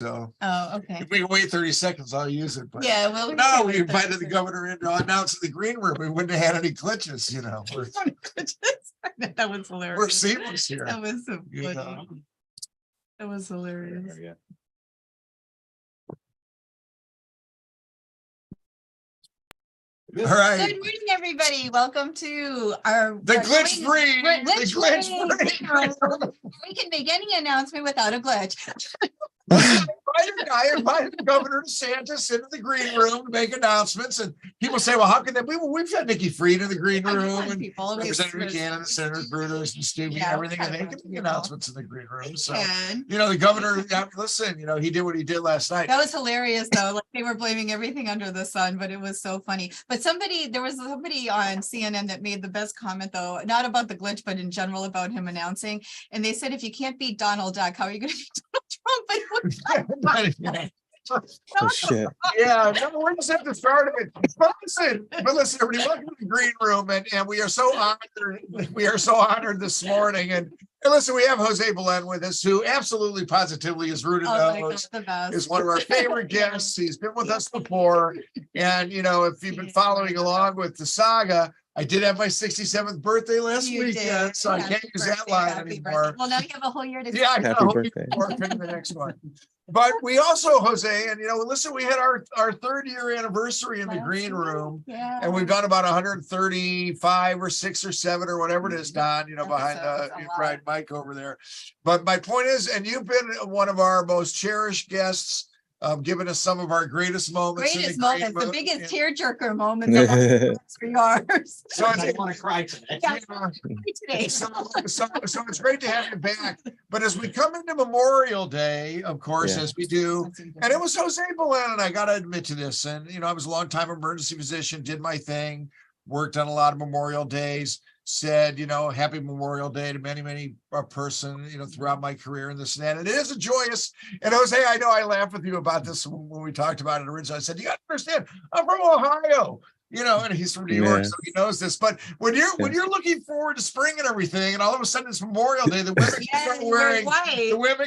So okay. if we can wait 30 seconds, I'll use it. But yeah, well, no, we invited the governor in to announce in the green room. We wouldn't have had any glitches, that was hilarious. We're seamless here. That was so funny. That was hilarious. All right. Good morning, everybody. Welcome to our glitch free. We can make any announcement without a glitch. I invited Governor DeSantis into the green room to make announcements, and people say, "Well, how can that?" We've got Nikki Fried in the green room, and Representative Cannon, Senator Brutus, and Stevie, everything, and they can make announcements in the green room. So, the governor, listen, he did what he did last night. That was hilarious, though. Like they were blaming everything under the sun, but it was so funny. But there was somebody on CNN that made the best comment, though, not about the glitch, but in general about him announcing. And they said, if you can't beat Donald Duck, how are you going to beat Donald Trump? Oh, shit. Yeah, no, we just have to start it. But listen, everybody, welcome to the green room, and we are so honored. We are so honored this morning, and listen, we have Jose Belen with us, who absolutely positively is Ruta knows is one of our favorite guests. He's been with us before, and if you've been following along with the saga, I did have my 67th birthday last weekend, so I can't use that line anymore. Well, now you have a whole year to I got a whole year to pick the next one. But we also, Jose, and listen, we had our 3rd year anniversary in the green room, and we've done about 135 or 6 or 7 or whatever it is, Don, behind Brian Mike over there. But my point is, and you've been one of our most cherished guests, giving us some of our greatest moments. The biggest tearjerker moments of yours. So I want to cry today. So it's great to have you back. But as we come into Memorial Day, of course, as we do, and it was Jose Belen, and I got to admit to this, and I was a long-time emergency physician, did my thing, worked on a lot of Memorial Days, said, happy Memorial Day to many person, throughout my career and this and that. And it is a joyous, and Jose, I know I laughed with you about this when we talked about it originally. I said, you got to understand, I'm from Ohio, and he's from New York, so he knows this. But when you're looking forward to spring and everything, and all of a sudden it's Memorial Day, the women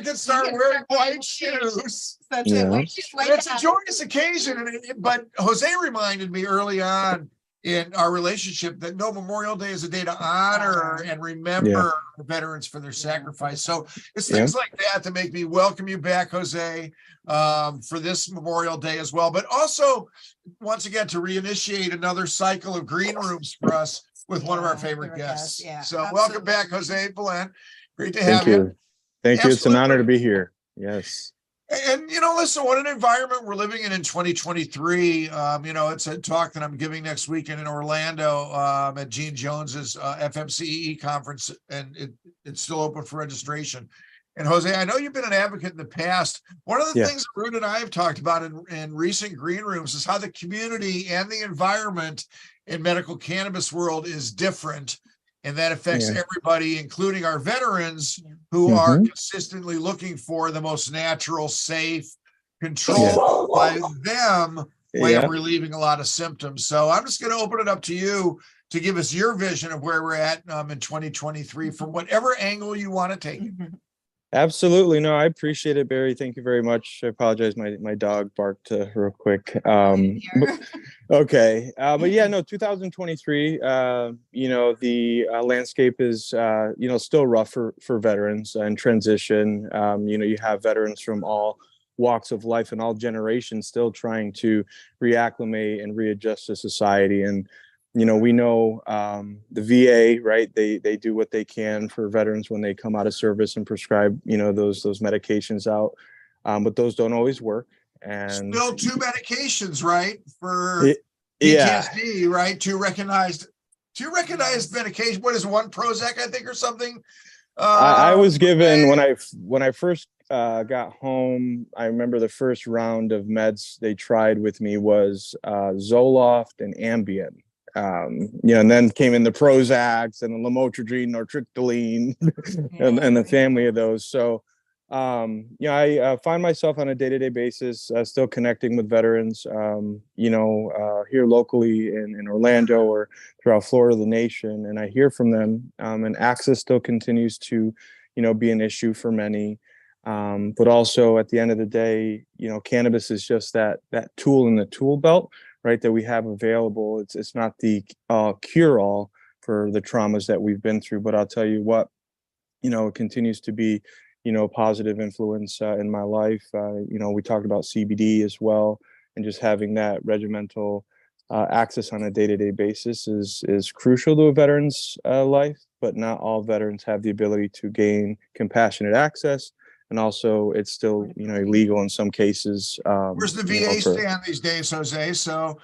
can start wearing white shoes. It's a joyous occasion. But Jose reminded me early on in our relationship that Memorial Day is a day to honor and remember veterans for their sacrifice. So it's things like that make me welcome you back, Jose, for this Memorial Day as well. But also, once again, to reinitiate another cycle of green rooms for us with one of our favorite guests. So welcome back, Jose Belen. Great to have you. Thank you. It's an honor to be here. Yes. And, listen, what an environment we're living in 2023. It's a talk that I'm giving next weekend in Orlando at Gene Jones's FMCEE conference, and it's still open for registration. And Jose, I know you've been an advocate in the past. One of the things that Ruta and I have talked about in recent green rooms is how the community and the environment in medical cannabis world is different. And that affects everybody, including our veterans who are consistently looking for the most natural, safe, controlled by them way of relieving a lot of symptoms. So I'm just going to open it up to you to give us your vision of where we're at in 2023 from whatever angle you want to take it. Absolutely. No, I appreciate it, Barry. Thank you very much. I apologize. My dog barked real quick. Okay. But yeah, no, 2023, the landscape is, still rough for veterans and transition. You have veterans from all walks of life and all generations still trying to reacclimate and readjust to society. And we know the VA, right? They do what they can for veterans when they come out of service and prescribe, those medications out, but those don't always work. And still 2 medications, right? For PTSD, right? Two recognized medication. What is one Prozac, I think, or something? I was given when I first got home. I remember the first round of meds they tried with me was Zoloft and Ambien. And then came in the Prozacs and the Lamotrigine, Nortriptyline, and the family of those. So, I find myself on a day-to-day basis still connecting with veterans, here locally in Orlando or throughout Florida, the nation, and I hear from them. And access still continues to, be an issue for many. But also at the end of the day, cannabis is just that tool in the tool belt, right, that we have available. It's not the cure all for the traumas that we've been through, but I'll tell you what, it continues to be, a positive influence in my life. We talked about CBD as well, and just having that regimental access on a day-to-day basis is crucial to a veteran's life, but not all veterans have the ability to gain compassionate access. And also it's still, illegal in some cases. Where's the VA stand these days, Jose? So,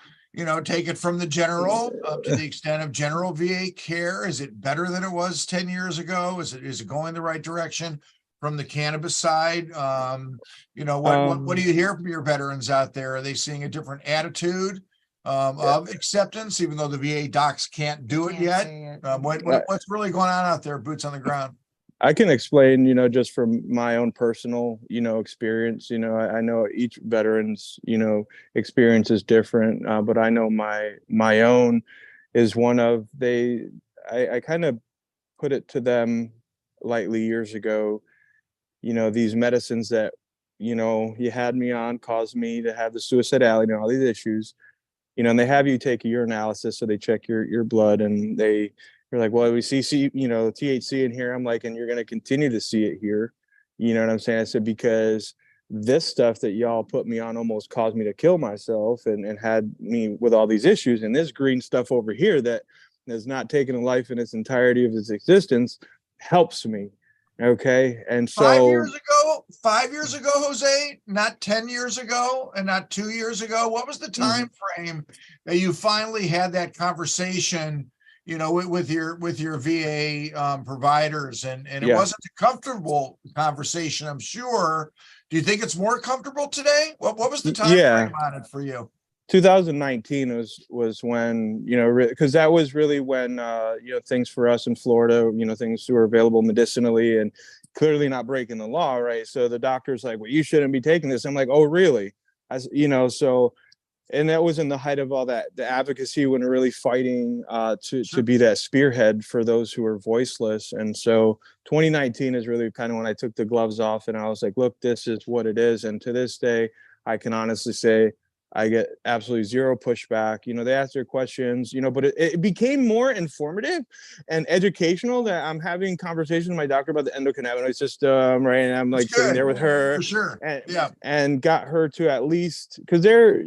take it from the general up to the extent of general VA care. Is it better than it was 10 years ago? Is it going the right direction from the cannabis side? What do you hear from your veterans out there? Are they seeing a different attitude of acceptance, even though the VA docs can't do it yet? What's really going on out there, boots on the ground? I can explain, just from my own personal, experience. I know each veteran's, experience is different, but I know my own is one of I kind of put it to them lightly years ago. These medicines that, you had me on caused me to have the suicidality and all these issues, and they have you take a urinalysis, so they check your blood, and you're like, well, we see, THC in here. I'm like, and you're going to continue to see it here. You know what I'm saying? I said, because this stuff that y'all put me on almost caused me to kill myself and had me with all these issues. And this green stuff over here that has not taken a life in its entirety of its existence helps me. Okay. And so 5 years ago, Jose, not 10 years ago and not 2 years ago, what was the time frame that you finally had that conversation, with your VA providers, and it wasn't a comfortable conversation, I'm sure. Do you think it's more comfortable today? What was the time frame on it for you? 2019 was when, because that was really when, things for us in Florida, things were available medicinally and clearly not breaking the law, right? So the doctor's like, well, you shouldn't be taking this. I'm like, oh, really? So. And that was in the height of all the advocacy, when we're really fighting to be that spearhead for those who are voiceless. And so 2019 is really kind of when I took the gloves off and I was like, look, this is what it is. And to this day, I can honestly say I get absolutely zero pushback. They ask their questions, but it became more informative and educational, that I'm having conversations with my doctor about the endocannabinoid system, right? And I'm like sitting there with her, for sure, and got her to, at least, because they're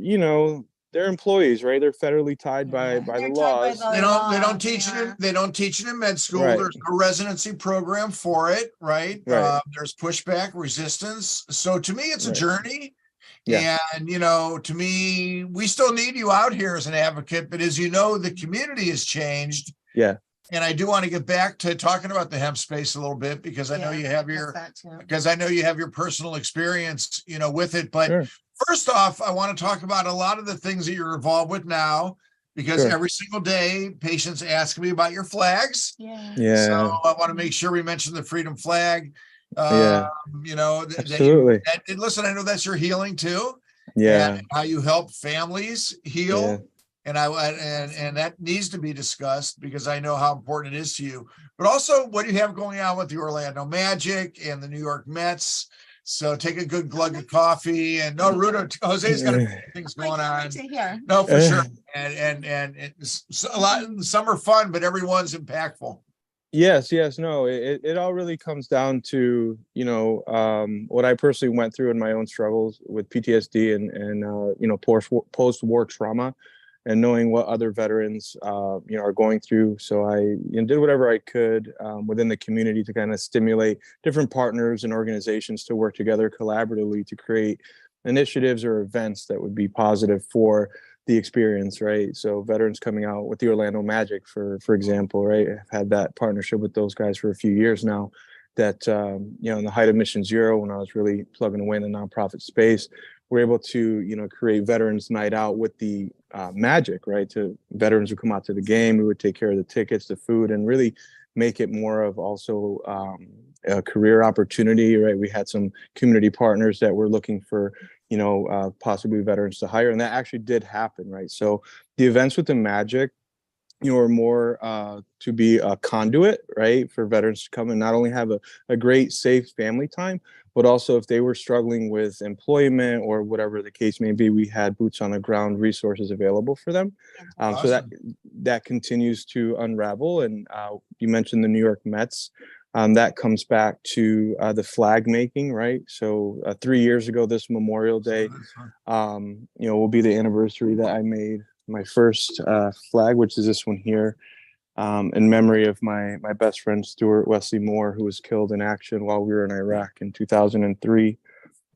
employees, right? They're federally tied by the laws. They don't teach it. They don't teach it in med school. Right. There's no residency program for it, right? Right. There's pushback, resistance. So to me, it's a journey. Yeah. And, to me, we still need you out here as an advocate, but as the community has changed. Yeah. And I do want to get back to talking about the hemp space a little bit, because I know you have your personal experience, with it. But first off, I want to talk about a lot of the things that you're involved with now, because every single day patients ask me about your flags. Yeah. So I want to make sure we mention the freedom flag. Absolutely. Listen, I know that's your healing too. And how you help families heal. And that needs to be discussed, because I know how important it is to you, but also what you have going on with the Orlando Magic and the New York Mets. So take a good glug of coffee, and Ruta, Jose's got a few things going on. No, for sure. And it's a lot. Some are fun, but everyone's impactful. Yes, no, it all really comes down to, what I personally went through in my own struggles with PTSD and post-war trauma, and knowing what other veterans, are going through. So I did whatever I could within the community to kind of stimulate different partners and organizations to work together collaboratively to create initiatives or events that would be positive for the experience, right? So veterans coming out with the Orlando Magic, for example, right? I've had that partnership with those guys for a few years now. That in the height of Mission Zero, when I was really plugging away in the nonprofit space, we're able to create Veterans Night Out with the Magic, right? To veterans who come out to the game, we would take care of the tickets, the food, and really make it more of also a career opportunity, right? We had some community partners that were looking for possibly veterans to hire, and that actually did happen, right? So the events with the Magic, are more to be a conduit, right, for veterans to come and not only have a great, safe family time, but also if they were struggling with employment or whatever the case may be, we had boots on the ground resources available for them. So that continues to unravel. And you mentioned the New York Mets. That comes back to the flag making, right? So 3 years ago, this Memorial Day, will be the anniversary that I made my first flag, which is this one here, in memory of my best friend, Stuart Wesley Moore, who was killed in action while we were in Iraq in 2003.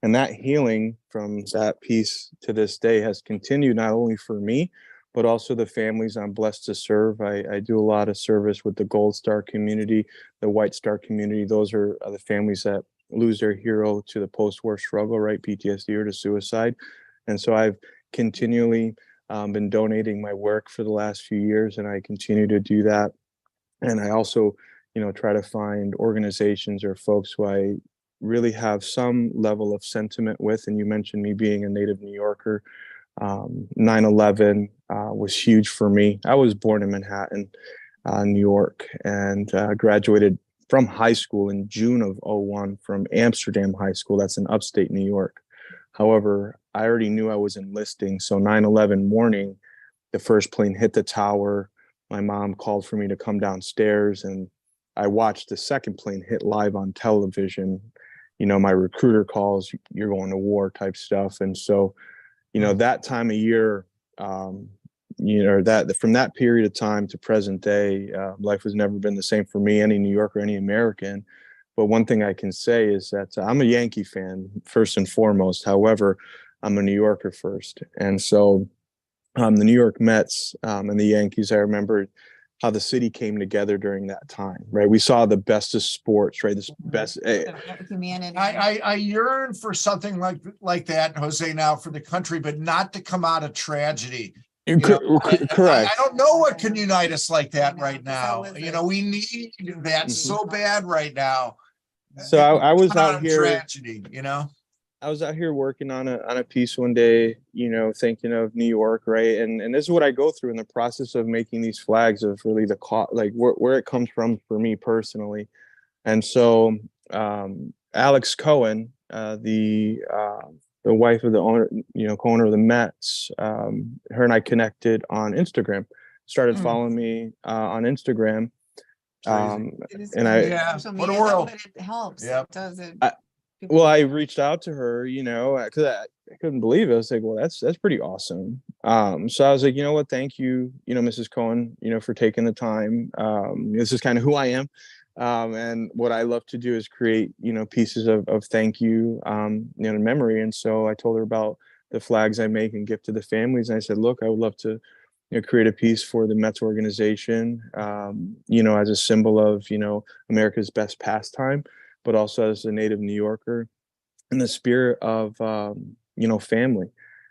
And that healing from that piece to this day has continued, not only for me, but also the families I'm blessed to serve. I do a lot of service with the Gold Star community, the White Star community. Those are the families that lose their hero to the post-war struggle, right? PTSD or to suicide. And so I've continually been donating my work for the last few years, and I continue to do that. And I also, try to find organizations or folks who I really have some level of sentiment with. And you mentioned me being a native New Yorker. 9/11 was huge for me. I was born in Manhattan, New York, and graduated from high school in June of 01 from Amsterdam High School. That's in upstate New York. However, I already knew I was enlisting. So 9/11 morning, the first plane hit the tower. My mom called for me to come downstairs, and I watched the second plane hit live on television. My recruiter calls, "You're going to war," type stuff. And so, that time of year, that from that period of time to present day, life has never been the same for me, any New Yorker, any American. But one thing I can say is that I'm a Yankee fan first and foremost. However, I'm a New Yorker first. And so the New York Mets and the Yankees, I remember how the city came together during that time, right? We saw the best of sports, right? This best. Humanity. I yearn for something like that, Jose, now for the country, but not to come out of tragedy. Correct. I don't know what can unite us like that right now. We need that so bad right now. So I was out here. Tragedy, I was out here working on a piece one day, thinking of New York, right? And this is what I go through in the process of making these flags, of really where it comes from for me personally. And so Alex Cohen, the wife of the owner, co-owner of the Mets, her and I connected on Instagram, started following me on Instagram. And what a world. It helps. Yep. Does it? Well, I reached out to her, because I couldn't believe it. I was like, well, that's pretty awesome. So I was like, you know what? Thank you, Mrs. Cohen, for taking the time. This is kind of who I am. And what I love to do is create, pieces of thank you, in memory. And so I told her about the flags I make and gift to the families. And I said, look, I would love to, create a piece for the Mets organization, as a symbol of, America's best pastime, but also as a native New Yorker in the spirit of, family.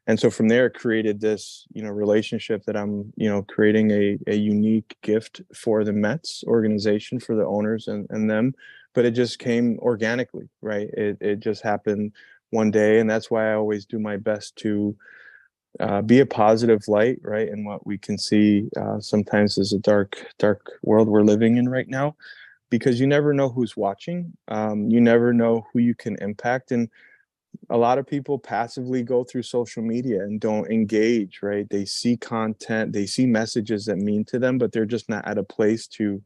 And so from there, created this, relationship that I'm, creating a unique gift for the Mets organization, for the owners and them. But it just came organically, right? It just happened one day. And that's why I always do my best to be a positive light, right? And what we can see sometimes is a dark world we're living in right now, because you never know who's watching. You never know who you can impact. And a lot of people passively go through social media and don't engage, right? They see content, they see messages that mean to them, but they're just not at a place to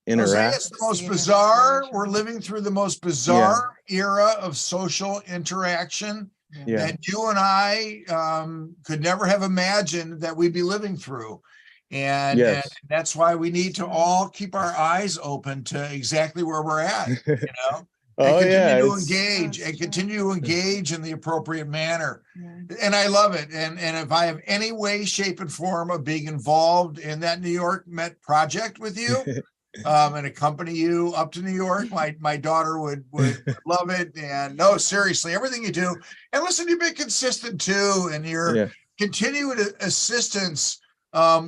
interact. It's the most bizarre. We're living through the most bizarre era of social interaction that you and I could never have imagined that we'd be living through. And that's why we need to all keep our eyes open to exactly where we're at, and continue to engage in the appropriate manner. And I love it. And if I have any way, shape, and form of being involved in that New York Met project with you, and accompany you up to New York, my daughter would love it. And no, seriously, everything you do. And listen, you've been consistent too, and your continued assistance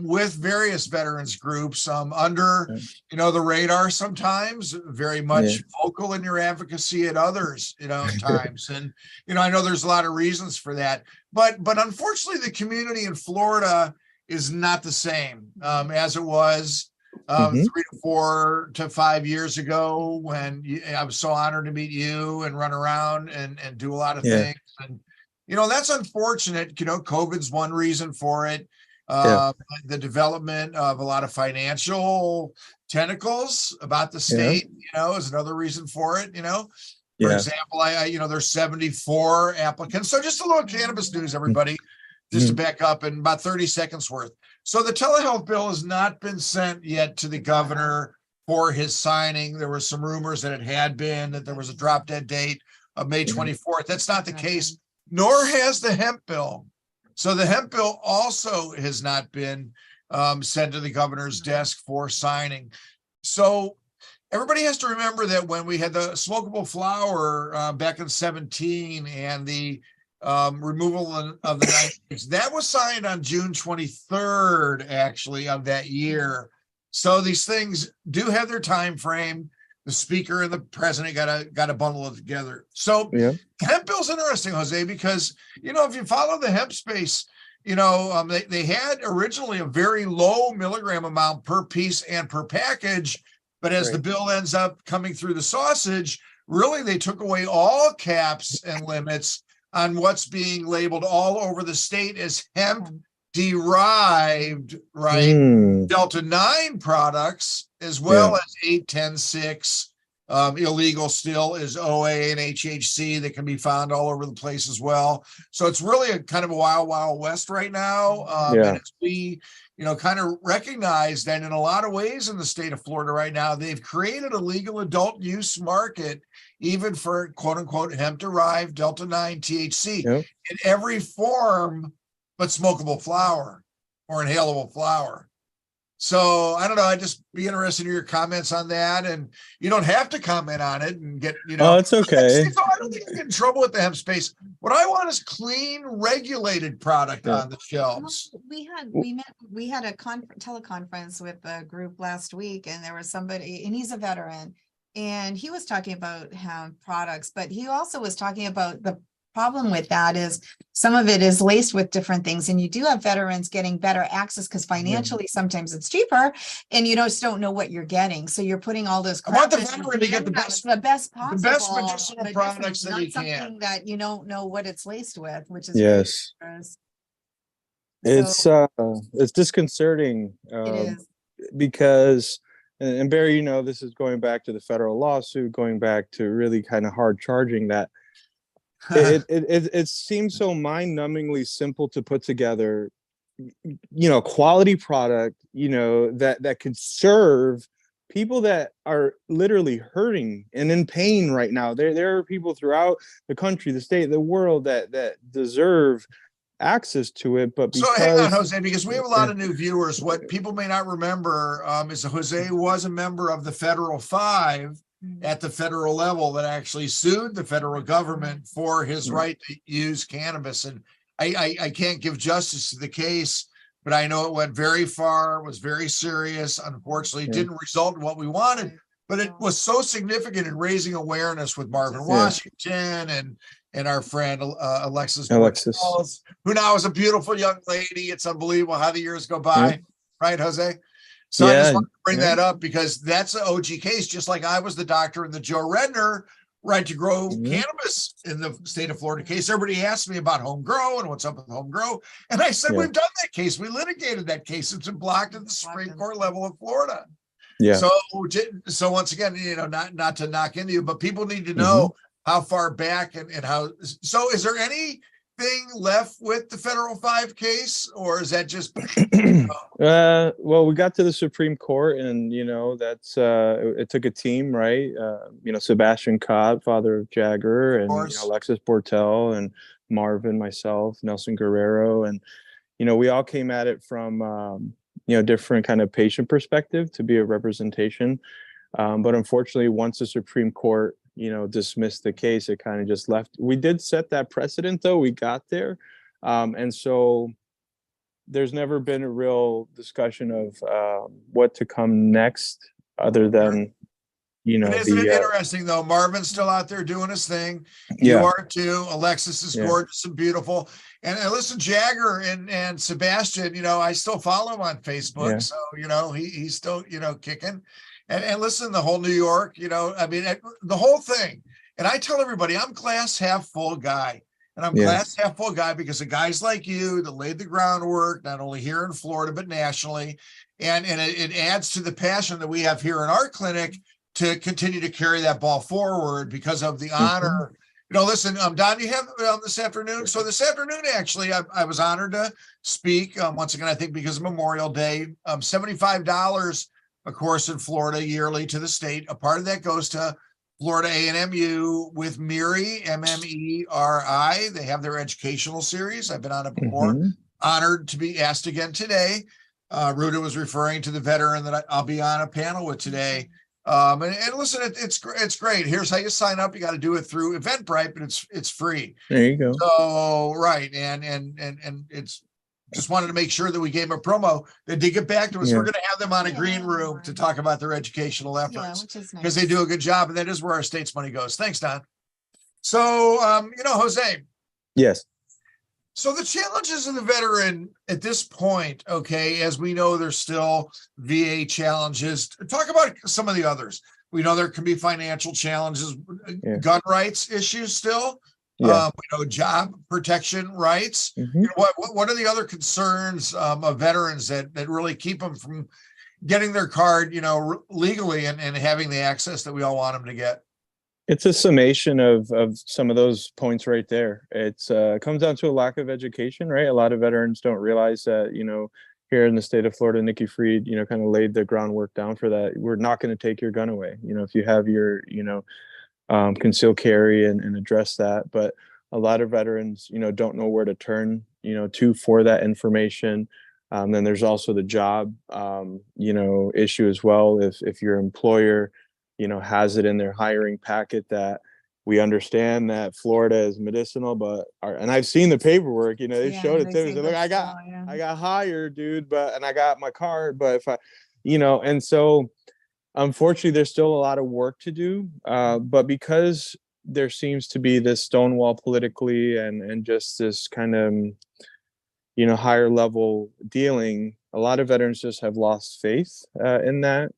with various veterans groups under the radar sometimes, very much vocal in your advocacy at others times. And I know there's a lot of reasons for that, but unfortunately the community in Florida is not the same as it was Mhm. 3 to 4 to 5 years ago when I was so honored to meet you and run around and do a lot of Yeah. things. And, that's unfortunate. COVID's one reason for it. Yeah. The development of a lot of financial tentacles about the Yeah. state, is another reason for it. For Yeah. example, there's 74 applicants. So just a little cannabis news, everybody, just to Mhm. back up in about 30 seconds worth. So the telehealth bill has not been sent yet to the governor for his signing. There were some rumors that it had been, that there was a drop dead date of May 24th. That's not the case, nor has the hemp bill. So the hemp bill also has not been sent to the governor's desk for signing. So everybody has to remember that when we had the smokable flower back in 17 and the removal of the 90s, that was signed on June 23rd, actually, of that year. So these things do have their time frame. The speaker and the president got to bundle it together. So Yeah. hemp bill's interesting, Jose, because if you follow the hemp space, they had originally a very low milligram amount per piece and per package. But as the bill ends up coming through the sausage, really they took away all caps and limits on what's being labeled all over the state as hemp derived, right? Delta 9 products, as well as 8, 10, 6. Illegal still is OA and HHC that can be found all over the place as well. So it's really a kind of a wild, wild west right now. And as we kind of recognize that in a lot of ways in the state of Florida right now, they've created a legal adult use market, even for quote unquote hemp-derived Delta 9 THC in every form but smokable flower or inhalable flower. So I don't know. I'd just be interested in your comments on that. And you don't have to comment on it and get, Oh, it's okay. I don't think I get in trouble with the hemp space. What I want is clean, regulated product on the shelves. We had a teleconference with a group last week, and there was somebody, and he's a veteran, and he was talking about hemp products, but he also was talking about the problem with that is some of it is laced with different things, and you do have veterans getting better access because financially sometimes it's cheaper, and you just don't know what you're getting. So you're putting all this I want the crap in, veteran to get the best possible, the best medicinal products that not he something can. that you don't know what it's laced with, which is Yes. It's disconcerting. It is. Because, and Barry, this is going back to the federal lawsuit, going back to really kind of hard charging that. It seems so mind-numbingly simple to put together, quality product, that could serve people that are literally hurting and in pain right now. There are people throughout the country, the state, the world that deserve access to it, but because so hang on, Jose, because we have a lot of new viewers. What people may not remember is that Jose was a member of the Federal Five at the federal level that actually sued the federal government for his right to use cannabis. And I can't give justice to the case, but I know it went very far, was very serious. Unfortunately, didn't result in what we wanted, but it was so significant in raising awareness with Marvin Washington and our friend Alexis, who now is a beautiful young lady. It's unbelievable how the years go by, right, Jose? So I just want to bring that up because that's an OG case, just like I was the doctor in the Joe Redner right to grow cannabis in the state of Florida case. Everybody asked me about home grow and what's up with home grow. And I said, we've done that case. We litigated that case. It's been blocked at the Supreme Court level of Florida. Yeah. So once again, not to knock into you, but people need to know how far back and how. So is there anything left with the Federal Five case, or is that just? Well, we got to the Supreme Court, and that's it took a team, right? Sebastian Cobb, father of Jagger, and Alexis Bortel, and Marvin, myself, Nelson Guerrero, and we all came at it from different kind of patient perspective to be a representation. But unfortunately, once the Supreme Court dismissed the case, it kind of just left. We did set that precedent, though. We got there, and so there's never been a real discussion of what to come next, other than you But know, isn't it the interesting though? Marvin's still out there doing his thing. You yeah, are too. Alexis is yeah, gorgeous and beautiful. And listen, Jagger and Sebastian, you know, I still follow him on Facebook. yeah, So, you know, he's still, you know, kicking. And listen, the whole New York, you know, I mean, the whole thing. And I tell everybody, I'm glass half full guy. And I'm yeah. glass half full guy because of guys like you that laid the groundwork, not only here in Florida, but nationally. And it adds to the passion that we have here in our clinic to continue to carry that ball forward because of the honor. You know, listen, Don, you have this afternoon. So this afternoon, actually, I was honored to speak once again. I think because of Memorial Day, $75, of course, in Florida yearly to the state. A part of that goes to Florida A&MU with MIRI, M-M-E-R-I. They have their educational series. I've been on it before. Honored to be asked again today. Ruta was referring to the veteran that I'll be on a panel with today. And listen, it's great. Here's how you sign up. You got to do it through Eventbrite, but it's free. There you go. So right, and it's just wanted to make sure that we gave them a promo. They did get back to us. Yeah. We're going to have them on a green room to talk about their educational efforts which is because nice. they do a good job, and that is where our state's money goes. Thanks, Don. So, you know, Jose. Yes. So the challenges of the veteran at this point, okay, as we know, there's still VA challenges. Talk about some of the others. We know there can be financial challenges, gun rights issues still. Yeah. We know job protection rights. You know, what are the other concerns of veterans that really keep them from getting their card, you know, legally and having the access that we all want them to get? It's a summation of some of those points right there. It's comes down to a lack of education, right? A lot of veterans don't realize that, you know, here in the state of Florida, Nikki Fried, you know, kind of laid the groundwork down for that. We're not going to take your gun away. You know, if you have your, you know, concealed carry and address that. But a lot of veterans, you know, don't know where to turn, you know, to for that information. Then there's also the job, you know, issue as well. If your employer, you know, has it in their hiring packet that we understand that Florida is medicinal, but and I've seen the paperwork, you know, they showed it to me. So look, I got hired, dude, and I got my card, but if I, you know, and so unfortunately, there's still a lot of work to do. But because there seems to be this stonewall politically and just this kind of, you know, higher level dealing, a lot of veterans just have lost faith in that,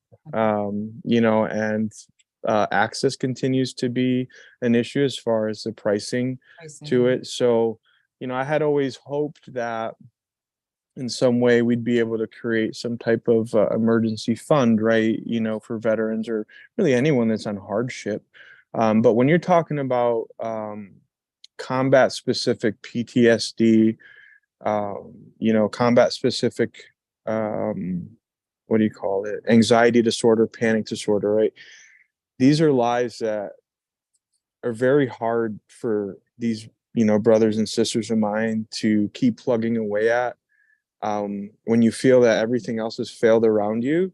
you know, and access continues to be an issue as far as the pricing to it. So, you know, I had always hoped that in some way we'd be able to create some type of emergency fund, right, you know, for veterans or really anyone that's on hardship. But when you're talking about combat specific PTSD, you know, combat specific, what do you call it? Anxiety disorder, panic disorder, right? These are lives that are very hard for these, you know, brothers and sisters of mine to keep plugging away at. When you feel that everything else has failed around you,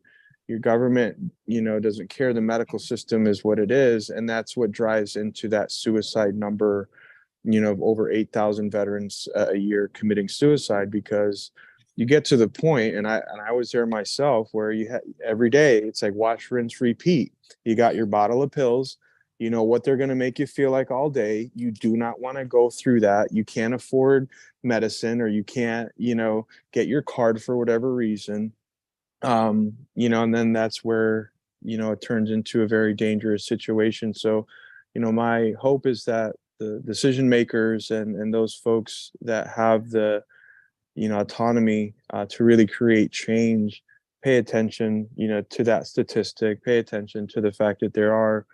your government, you know, doesn't care. The medical system is what it is. And that's what drives into that suicide number, you know, of over 8,000 veterans a year committing suicide, because you get to the point, and I was there myself, where you every day it's like wash, rinse, repeat. You got your bottle of pills, you know what they're going to make you feel like all day. You do not want to go through that. You can't afford medicine, or you can't, you know, get your card for whatever reason. You know, and then that's where, you know, it turns into a very dangerous situation. So, you know, my hope is that the decision makers and those folks that have the, you know, autonomy to really create change, pay attention, you know, to that statistic, pay attention to the fact that there are,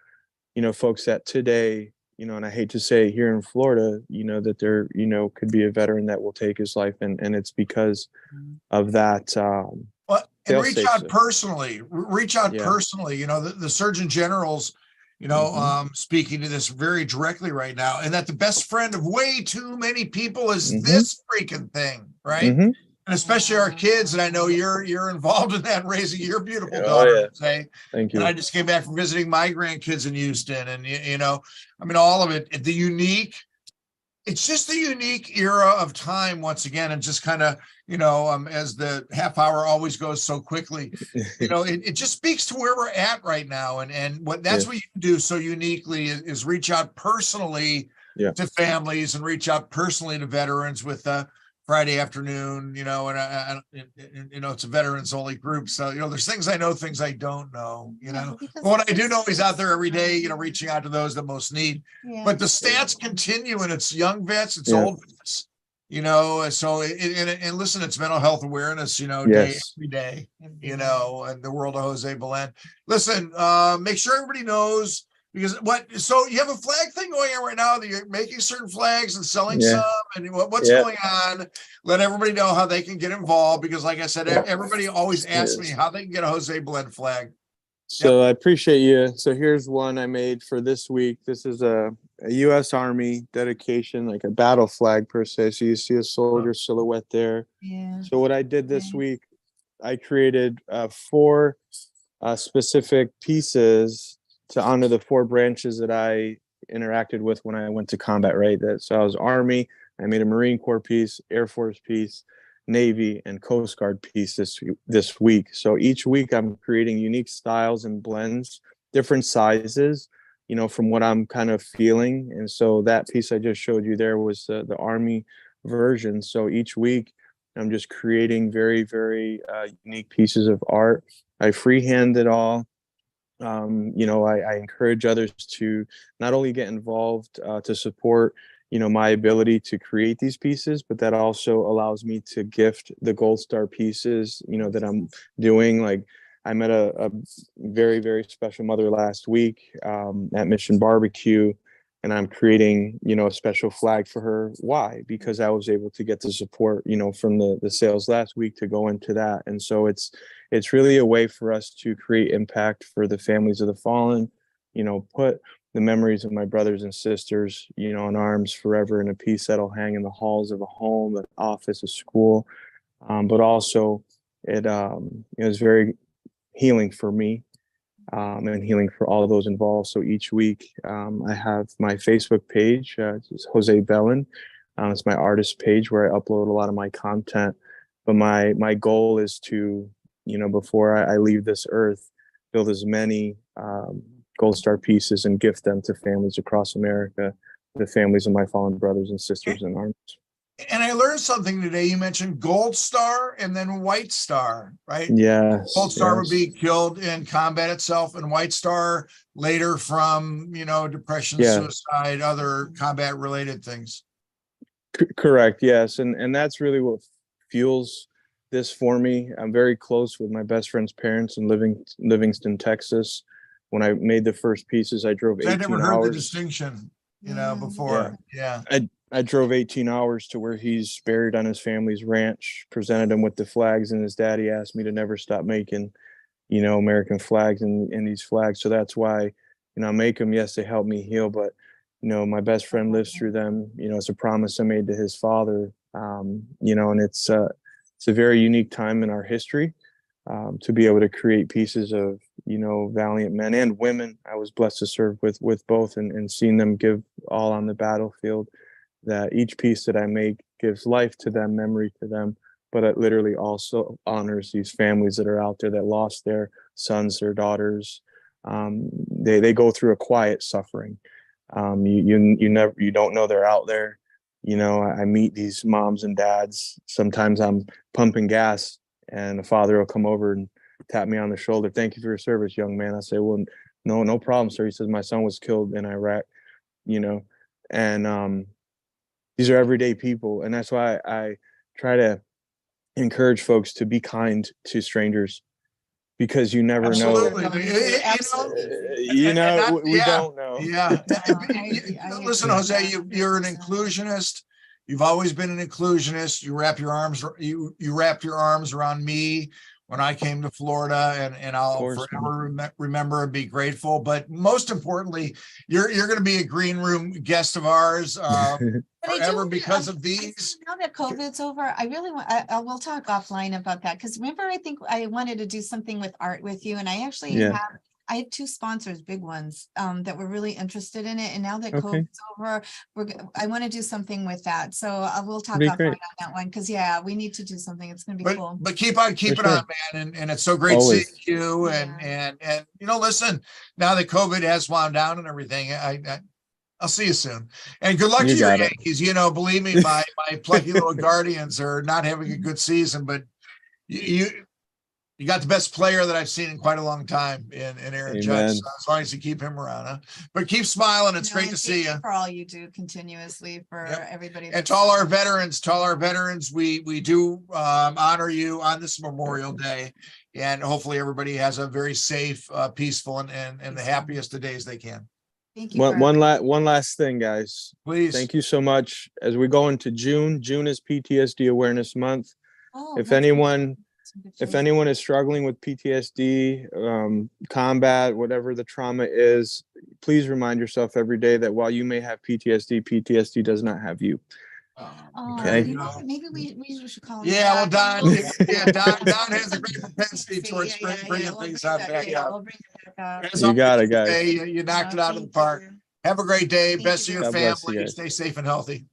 you know, folks that today, you know, and I hate to say here in Florida, you know, that there, you know, could be a veteran that will take his life, and it's because of that. Well, and reach out system. personally, reach out Yeah. personally. You know, the Surgeon General's, you know, speaking to this very directly right now, and that the best friend of way too many people is this freaking thing, right? And especially our kids. And I know you're involved in that and raising your beautiful daughter. Say, Thank you. and I just came back from visiting my grandkids in Houston, and you know, I mean, all of it, the unique it's just a unique era of time once again, and just kind of, as the half hour always goes so quickly, it just speaks to where we're at right now. And that's Yeah. what you do so uniquely is reach out personally Yeah. to families and reach out personally to veterans with Friday afternoon, it's a veterans only group. So, there's things I know, things I don't know, but what I do know is out there every day, reaching out to those that most need. But the stats continue, and it's young vets, it's old vets, so and listen, it's mental health awareness, day every day, and the world of Jose Belen. Listen, make sure everybody knows. Because so you have a flag thing going on right now that you're making certain flags and selling some, and what's going on? Let everybody know how they can get involved, because like I said, everybody always asks me how they can get a Jose Belen flag. So I appreciate you. So here's one I made for this week. This is a U.S. Army dedication, like a battle flag per se. So you see a soldier silhouette there. Yeah. So what I did this week, I created 4 specific pieces to honor the 4 branches that I interacted with when I went to combat, right? So I was Army, I made a Marine Corps piece, Air Force piece, Navy, and Coast Guard piece this week. So each week I'm creating unique styles and blends, different sizes, from what I'm kind of feeling. And so that piece I just showed you there was the Army version. So each week I'm just creating very, very unique pieces of art. I freehand it all. I encourage others to not only get involved to support, my ability to create these pieces, but that also allows me to gift the Gold Star pieces, that I'm doing. Like I met a very, very special mother last week at Mission Barbecue, and I'm creating, a special flag for her. Why? Because I was able to get the support, from the sales last week to go into that. And so it's really a way for us to create impact for the families of the fallen, put the memories of my brothers and sisters, in arms forever in a piece that'll hang in the halls of a home, an office, a school. But also it was very healing for me. And healing for all of those involved. So each week, I have my Facebook page, it's Jose Belen. It's my artist page where I upload a lot of my content. But my goal is to, before I leave this earth, build as many Gold Star pieces and gift them to families across America, the families of my fallen brothers and sisters in arms. And I learned something today. You mentioned Gold Star and then White Star, right? Yes. Gold Star would be killed in combat itself, and White Star later from, depression, suicide, other combat related things. Correct. Yes. And that's really what fuels this for me. I'm very close with my best friend's parents in Livingston, Texas. When I made the first pieces, I drove 18 hours. I never heard the distinction, before. Yeah. I drove 18 hours to where he's buried on his family's ranch, presented him with the flags, and his daddy asked me to never stop making, American flags and these flags. So that's why, I make them. Yes, they help me heal, but, my best friend lives through them. It's a promise I made to his father, and it's a very unique time in our history to be able to create pieces of, valiant men and women. I was blessed to serve with both and seeing them give all on the battlefield. That each piece that I make gives life to them, memory to them, but it literally also honors these families that are out there that lost their sons, their daughters. They go through a quiet suffering. You don't know they're out there. I meet these moms and dads. Sometimes I'm pumping gas, and a father will come over and tap me on the shoulder. "Thank you for your service, young man." I say, "Well, no problem, sir." He says, "My son was killed in Iraq," and these are everyday people. And that's why I try to encourage folks to be kind to strangers, because you never Absolutely. know. We don't know. Yeah. Listen, Jose, you're an inclusionist. You've always been an inclusionist. You wrapped your arms around me when I came to Florida, and I'll forever remember and be grateful. But most importantly, you're going to be a green room guest of ours forever because of these. Now that COVID's over, I really want, we'll talk offline about that. Because remember, I think I wanted to do something with art with you, and I actually have I had 2 sponsors, big ones, that were really interested in it. And now that Okay. COVID's over, I want to do something with that. So we'll talk Be offline great. on that one. Cause yeah, we need to do something. It's going to be cool. But keep on keeping sure. on, man. And it's so great Always. seeing you. Yeah. And you know, listen, now that COVID has wound down and everything, I'll see you soon. And good luck You to your got it. Yankees. You know, believe me, my plucky little Guardians are not having a good season, but you got the best player that I've seen in quite a long time in Aaron Judge. Amen. So as long as you keep him around, huh? But keep smiling. It's No, great and to thank see you. for all you do continuously for Yep. everybody. And that's- to all our veterans, we do honor you on this Memorial Day. And hopefully everybody has a very safe, peaceful, and the happiest of days they can. Thank you. One last thing, guys. Please. Thank you so much. As we go into June is PTSD Awareness Month. Oh, If that's anyone good. is struggling with PTSD, combat, whatever the trauma is, please remind yourself every day that while you may have PTSD does not have you. Oh, Okay. you know, maybe we should call him. Yeah, well, back. Don, yeah, Don has a great propensity towards Yeah, bringing we'll things bring on that- back yeah, up. we'll bring it back up. As You always, got it, guys. today, you knocked it out of the Thank park. you. Have a great day. Thank Best you of your God bless you family. guys. Stay safe and healthy.